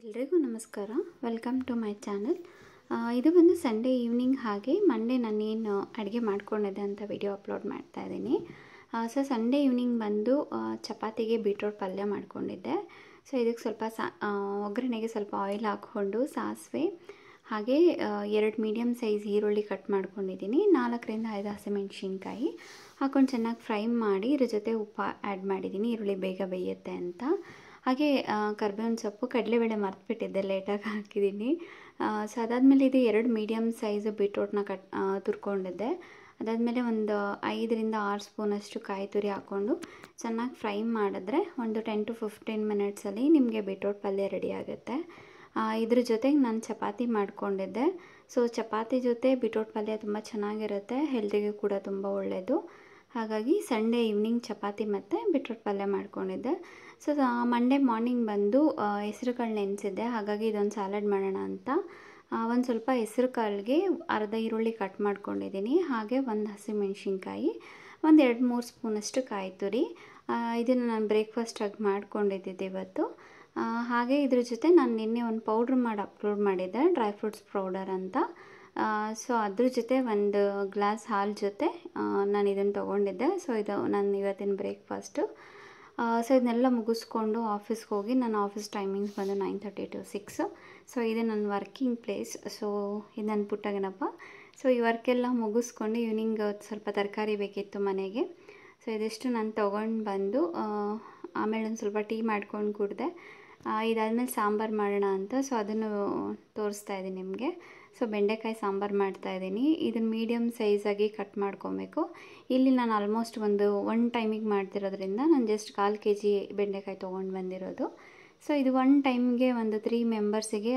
ಎಲ್ರಿಗೂ ನಮಸ್ಕಾರ. Welcome to my channel. ಇದು ಬಂದು ಸಂಡೇ ಈವ್ನಿಂಗ್, ಹಾಗೆ ಮಂಡೇ ನಾನೇನು ಅಡುಗೆ ಮಾಡ್ಕೊಂಡಿದ್ದೆ ಅಂತ ವಿಡಿಯೋ ಅಪ್ಲೋಡ್ ಮಾಡ್ತಾ ಇದ್ದೀನಿ. ಸೊ ಸಂಡೇ ಈವ್ನಿಂಗ್ ಬಂದು ಚಪಾತಿಗೆ ಬೀಟ್ರೋಟ್ ಪಲ್ಯ ಮಾಡ್ಕೊಂಡಿದ್ದೆ. ಸೊ ಇದಕ್ಕೆ ಸ್ವಲ್ಪ ಒಗ್ಗರಣೆಗೆ ಸ್ವಲ್ಪ ಆಯಿಲ್ ಹಾಕ್ಕೊಂಡು ಸಾಸಿವೆ ಹಾಗೆ 2 ಮೀಡಿಯಮ್ ಸೈಜ್ ಈರುಳ್ಳಿ ಕಟ್ ಮಾಡ್ಕೊಂಡಿದ್ದೀನಿ, 4ರಿಂದ 5 ಹಸಿಮೆಣಸಿನ್ಕಾಯಿ ಹಾಕ್ಕೊಂಡು ಚೆನ್ನಾಗಿ ಫ್ರೈ ಮಾಡಿ ಇದ್ರ ಜೊತೆ ಉಪ್ಪು ಆ್ಯಡ್ ಮಾಡಿದ್ದೀನಿ, ಈರುಳ್ಳಿ ಬೇಗ ಬೇಯುತ್ತೆ ಅಂತ. ಹಾಗೆ ಕರ್ಬೇವಿನ ಸೊಪ್ಪು, ಕಡಲೆಬೇಳೆ ಮರ್ತುಬಿಟ್ಟಿದ್ದೆ, ಲೇಟಾಗಿ ಹಾಕಿದ್ದೀನಿ. ಸೊ ಅದಾದಮೇಲೆ ಇದು 2 ಮೀಡಿಯಮ್ ಸೈಜು ಬೀಟ್ರೋಟ್ನ ತುರ್ಕೊಂಡಿದ್ದೆ. ಅದಾದಮೇಲೆ ಒಂದು 5ರಿಂದ 6 ಸ್ಪೂನಷ್ಟು ಕಾಯಿ ತುರಿ ಹಾಕ್ಕೊಂಡು ಚೆನ್ನಾಗಿ ಫ್ರೈ ಮಾಡಿದ್ರೆ ಒಂದು 10 to 15 ಮಿನಿಟ್ಸಲ್ಲಿ ನಿಮಗೆ ಬೀಟ್ರೋಟ್ ಪಲ್ಯ ರೆಡಿ ಆಗುತ್ತೆ. ಇದ್ರ ಜೊತೆಗೆ ನಾನು ಚಪಾತಿ ಮಾಡ್ಕೊಂಡಿದ್ದೆ. ಸೊ ಚಪಾತಿ ಜೊತೆ ಬೀಟ್ರೋಟ್ ಪಲ್ಯ ತುಂಬ ಚೆನ್ನಾಗಿರುತ್ತೆ, ಹೆಲ್ತಿಗೆ ಕೂಡ ತುಂಬ ಒಳ್ಳೆಯದು. ಹಾಗಾಗಿ ಸಂಡೇ ಈವ್ನಿಂಗ್ ಚಪಾತಿ ಮತ್ತು ಬೀಟ್ರೋಟ್ ಪಲ್ಯ ಮಾಡ್ಕೊಂಡಿದ್ದೆ. ಸೊ ಮಂಡೇ ಮಾರ್ನಿಂಗ್ ಬಂದು ಹೆಸರು ಕಾಳು ನೆನೆಸಿದ್ದೆ, ಹಾಗಾಗಿ ಇದೊಂದು ಸ್ಯಾಲಡ್ ಮಾಡೋಣ ಅಂತ ಒಂದು ಸ್ವಲ್ಪ ಹೆಸರು ಕಾಳಿಗೆ ಅರ್ಧ ಈರುಳ್ಳಿ ಕಟ್ ಮಾಡ್ಕೊಂಡಿದ್ದೀನಿ, ಹಾಗೆ ಒಂದು ಹಸಿಮೆಣಸಿನ್ಕಾಯಿ, ಒಂದು 2-3 ಸ್ಪೂನಷ್ಟು ಕಾಯಿ ತುರಿ. ಇದನ್ನು ನಾನು ಬ್ರೇಕ್ಫಾಸ್ಟಾಗಿ ಮಾಡ್ಕೊಂಡಿದ್ದಿದ್ದೆ ಇವತ್ತು. ಹಾಗೆ ಇದ್ರ ಜೊತೆ ನಾನು ನಿನ್ನೆ ಒಂದು ಪೌಡ್ರ್ ಮಾಡಿ ಅಪ್ಲೋಡ್ ಮಾಡಿದ್ದೆ, ಡ್ರೈ ಫ್ರೂಟ್ಸ್ ಪೌಡರ್ ಅಂತ. ಸೊ ಅದ್ರ ಜೊತೆ ಒಂದು ಗ್ಲಾಸ್ ಹಾಲು ಜೊತೆ ನಾನು ಇದನ್ನು ತೊಗೊಂಡಿದ್ದೆ. ಸೊ ಇದು ನನ್ನ ಇವತ್ತಿನ ಬ್ರೇಕ್ಫಾಸ್ಟು. ಸೊ ಇದನ್ನೆಲ್ಲ ಮುಗಿಸ್ಕೊಂಡು ಆಫೀಸ್ಗೆ ಹೋಗಿ, ನನ್ನ ಆಫೀಸ್ ಟೈಮಿಂಗ್ಸ್ ಬಂದು 9:30 to 6. ಸೊ ಇದು ನನ್ನ ವರ್ಕಿಂಗ್ ಪ್ಲೇಸ್. ಸೊ ಇದು ನನ್ನ ಪುಟ್ಟಗನಪ್ಪ. ಸೊ ಈ ವರ್ಕೆಲ್ಲ ಮುಗಿಸ್ಕೊಂಡು ಈವ್ನಿಂಗ್ ಸ್ವಲ್ಪ ತರಕಾರಿ ಬೇಕಿತ್ತು ಮನೆಗೆ. ಸೊ ಇದಿಷ್ಟು ನಾನು ತೊಗೊಂಡು ಬಂದು ಆಮೇಲೆ ಒಂದು ಸ್ವಲ್ಪ ಟೀ ಮಾಡ್ಕೊಂಡು ಕುಡಿದೆ. ಇದಾದಮೇಲೆ ಸಾಂಬಾರು ಮಾಡೋಣ ಅಂತ ಸೊ ಅದನ್ನು ತೋರಿಸ್ತಾ ಇದ್ದೀನಿ ನಿಮಗೆ. ಸೊ ಬೆಂಡೆಕಾಯಿ ಸಾಂಬಾರು ಮಾಡ್ತಾಯಿದ್ದೀನಿ. ಇದನ್ನು ಮೀಡಿಯಮ್ ಸೈಜಾಗಿ ಕಟ್ ಮಾಡ್ಕೊಬೇಕು. ಇಲ್ಲಿ ನಾನು ಆಲ್ಮೋಸ್ಟ್ ಒನ್ ಟೈಮಿಗೆ ಮಾಡ್ತಿರೋದ್ರಿಂದ ನಾನು ಜಸ್ಟ್ 1/4 kg ಬೆಂಡೆಕಾಯಿ ತೊಗೊಂಡು ಬಂದಿರೋದು. ಸೊ ಇದು 1 ಟೈಮ್ಗೆ ಒಂದು 3 ಮೆಂಬರ್ಸಿಗೆ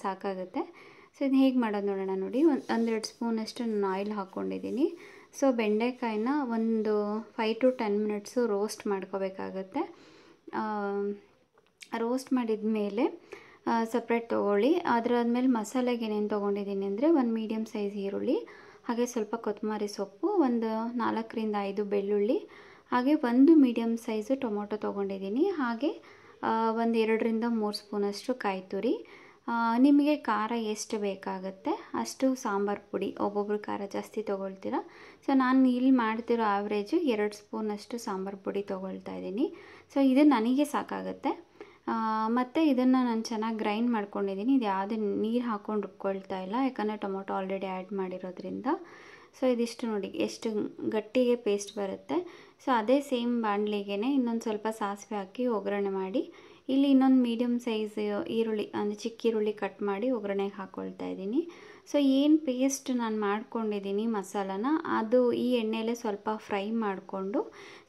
ಸಾಕಾಗುತ್ತೆ. ಸೊ ಇದನ್ನ ಹೇಗೆ ಮಾಡೋದು ನೋಡೋಣ ನೋಡಿ. 1-2 ಸ್ಪೂನಷ್ಟು ನಾನು ಆಯಿಲ್ ಹಾಕ್ಕೊಂಡಿದ್ದೀನಿ. ಸೊ ಬೆಂಡೆಕಾಯಿನ ಒಂದು 5 to 10 ಮಿನಿಟ್ಸು ರೋಸ್ಟ್ ಮಾಡ್ಕೋಬೇಕಾಗತ್ತೆ. ರೋಸ್ಟ್ ಮಾಡಿದ ಮೇಲೆ ಸಪ್ರೇಟ್ ತೊಗೊಳ್ಳಿ. ಅದರಾದ್ಮೇಲೆ ಮಸಾಲೆಗೆ ಏನೇನು ತೊಗೊಂಡಿದ್ದೀನಿ ಅಂದರೆ 1 ಮೀಡಿಯಮ್ ಸೈಜ್ ಈರುಳ್ಳಿ, ಹಾಗೆ ಸ್ವಲ್ಪ ಕೊತ್ತಂಬರಿ ಸೊಪ್ಪು, ಒಂದು 4ರಿಂದ 5 ಬೆಳ್ಳುಳ್ಳಿ, ಹಾಗೆ 1 ಮೀಡಿಯಮ್ ಸೈಜು ಟೊಮೊಟೊ ತೊಗೊಂಡಿದ್ದೀನಿ, ಹಾಗೆ ಒಂದು 2ರಿಂದ 3 ಸ್ಪೂನಷ್ಟು ಕಾಯಿ ತುರಿ. ನಿಮಗೆ ಖಾರ ಎಷ್ಟು ಬೇಕಾಗುತ್ತೆ ಅಷ್ಟು ಸಾಂಬಾರು ಪುಡಿ, ಒಬ್ಬೊಬ್ರು ಖಾರ ಜಾಸ್ತಿ ತೊಗೊಳ್ತೀರ. ಸೊ ನಾನು ಇಲ್ಲಿ ಮಾಡ್ತಿರೋ ಆವ್ರೇಜು 2 ಸ್ಪೂನಷ್ಟು ಸಾಂಬಾರು ಪುಡಿ ತೊಗೊಳ್ತಾ ಇದ್ದೀನಿ. ಸೊ ಇದು ನನಗೆ ಸಾಕಾಗುತ್ತೆ. ಮತ್ತು ಇದನ್ನು ನಾನು ಚೆನ್ನಾಗಿ ಗ್ರೈಂಡ್ ಮಾಡ್ಕೊಂಡಿದ್ದೀನಿ. ಇದು ಯಾವುದೇ ನೀರು ಹಾಕ್ಕೊಂಡು ರುಬ್ಕೊಳ್ತಾ ಇಲ್ಲ, ಯಾಕಂದರೆ ಟೊಮೊಟೊ ಆಲ್ರೆಡಿ ಆ್ಯಡ್ ಮಾಡಿರೋದ್ರಿಂದ. ಸೊ ಇದಿಷ್ಟು ನೋಡಿ ಎಷ್ಟು ಗಟ್ಟಿಗೆ ಪೇಸ್ಟ್ ಬರುತ್ತೆ. ಸೊ ಅದೇ ಸೇಮ್ ಬಾಣಲಿಗೆ ಇನ್ನೊಂದು ಸ್ವಲ್ಪ ಸಾಸಿವೆ ಹಾಕಿ ಒಗ್ಗರಣೆ ಮಾಡಿ, ಇಲ್ಲಿ ಇನ್ನೊಂದು ಮೀಡಿಯಮ್ ಸೈಜ್ ಈರುಳ್ಳಿ, ಅಂದರೆ ಚಿಕ್ಕ ಈರುಳ್ಳಿ ಕಟ್ ಮಾಡಿ ಒಗ್ಗರಣೆಗೆ ಹಾಕ್ಕೊಳ್ತಾ ಇದ್ದೀನಿ. ಸೊ ಏನು ಪೇಸ್ಟ್ ನಾನು ಮಾಡ್ಕೊಂಡಿದ್ದೀನಿ ಮಸಾಲಾನ, ಅದು ಈ ಎಣ್ಣೆಲೇ ಸ್ವಲ್ಪ ಫ್ರೈ ಮಾಡಿಕೊಂಡು,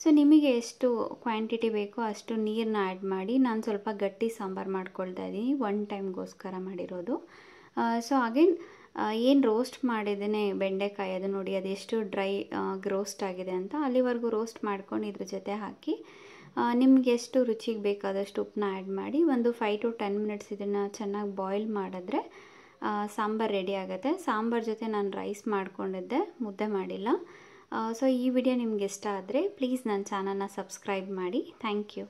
ಸೊ ನಿಮಗೆ ಎಷ್ಟು ಕ್ವಾಂಟಿಟಿ ಬೇಕೋ ಅಷ್ಟು ನೀರನ್ನ ಆ್ಯಡ್ ಮಾಡಿ ನಾನು ಸ್ವಲ್ಪ ಗಟ್ಟಿ ಸಾಂಬಾರು ಮಾಡ್ಕೊಳ್ತಾ ಇದ್ದೀನಿ, 1 ಟೈಮ್ಗೋಸ್ಕರ ಮಾಡಿರೋದು. ಸೊ ಅಗೇನ್ ಏನು ರೋಸ್ಟ್ ಮಾಡಿದ್ದೇನೆ ಬೆಂಡೆಕಾಯಿ, ಅದು ನೋಡಿ ಅದೆಷ್ಟು ಡ್ರೈ ರೋಸ್ಟ್ ಆಗಿದೆ ಅಂತ, ಅಲ್ಲಿವರೆಗೂ ರೋಸ್ಟ್ ಮಾಡ್ಕೊಂಡು ಇದ್ರ ಜೊತೆ ಹಾಕಿ ನಿಮಗೆ ಎಷ್ಟು ರುಚಿಗೆ ಬೇಕಾದಷ್ಟು ಉಪ್ಪನ್ನ ಆ್ಯಡ್ ಮಾಡಿ ಒಂದು 5 to 10 ಮಿನಿಟ್ಸ್ ಇದನ್ನು ಚೆನ್ನಾಗಿ ಬಾಯ್ಲ್ ಮಾಡಿದ್ರೆ ಸಾಂಬಾರು ರೆಡಿ ಆಗುತ್ತೆ. ಸಾಂಬಾರು ಜೊತೆ ನಾನು ರೈಸ್ ಮಾಡ್ಕೊಂಡಿದ್ದೆ, ಮುದ್ದೆ ಮಾಡಿಲ್ಲ. ಸೊ ಈ ವಿಡಿಯೋ ನಿಮ್ಗೆ ಇಷ್ಟ ಆದರೆ ಪ್ಲೀಸ್ ನನ್ನ ಚಾನಲ್ನ ಸಬ್ಸ್ಕ್ರೈಬ್ ಮಾಡಿ. Thank you.